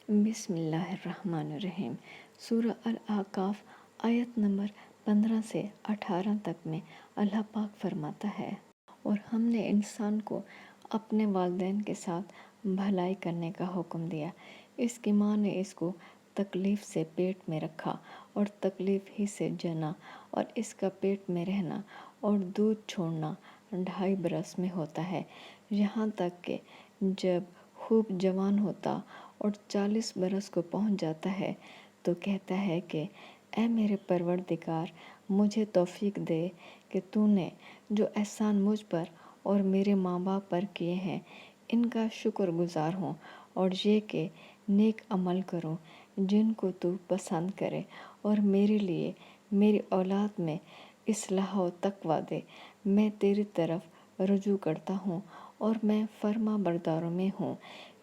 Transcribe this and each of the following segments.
بسم اللہ الرحمن الرحیم۔ سورہ الاعقاف آیت نمبر 15 سے 18 تک میں اللہ پاک فرماتا ہے، اور ہم نے انسان کو اپنے والدین کے ساتھ بھلائی کرنے کا حکم دیا۔ اس کی ماں نے اس کو تکلیف سے پیٹ میں رکھا اور تکلیف ہی سے جنا، اور اس کا پیٹ میں رہنا اور دودھ چھوڑنا 2.5 برس میں ہوتا ہے، یہاں تک کہ جب خوب جوان ہوتا اور 40 برس کو پہنچ جاتا ہے تو کہتا ہے کہ اے میرے پروردگار، مجھے توفیق دے کہ تو نے جو احسان مجھ پر اور میرے ماں باپ پر کیے ہیں ان کا شکر گزار ہوں، اور یہ کہ نیک عمل کروں جن کو تو پسند کرے، اور میرے لیے میری اولاد میں اصلاح و تقویٰ دے۔ میں تیری طرف رجوع کرتا ہوں اور میں فرما برداروں میں ہوں۔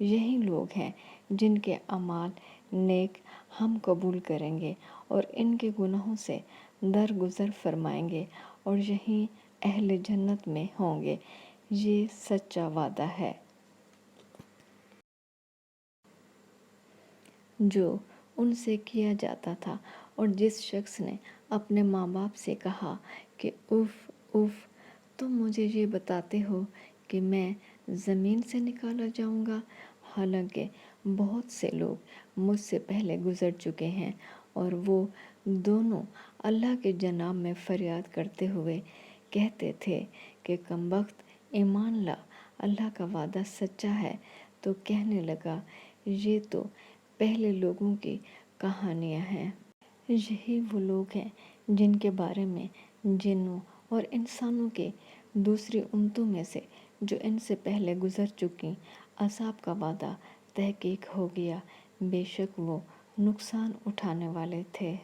یہی لوگ ہیں جن کے اعمال نیک ہم قبول کریں گے اور ان کے گناہوں سے درگزر فرمائیں گے، اور یہی اہل جنت میں ہوں گے۔ یہ سچا وعدہ ہے جو ان سے کیا جاتا تھا۔ اور جس شخص نے اپنے ماں باپ سے کہا کہ اف اف، تم مجھے یہ بتاتے ہو کہ میں زمین سے نکالا جاؤں گا، حالانکہ بہت سے لوگ مجھ سے پہلے گزر چکے ہیں۔ اور وہ دونوں اللہ کے جناب میں فریاد کرتے ہوئے کہتے تھے کہ کمبخت، ایمان لا، اللہ کا وعدہ سچا ہے۔ تو کہنے لگا، یہ تو پہلے لوگوں کی کہانیاں ہیں۔ یہی وہ لوگ ہیں جن کے بارے میں جنوں اور انسانوں کے دوسری امتوں میں سے جو ان سے پہلے گزر چکیں عذاب کا وعدہ تحقیق ہو گیا، بے شک وہ نقصان اٹھانے والے تھے۔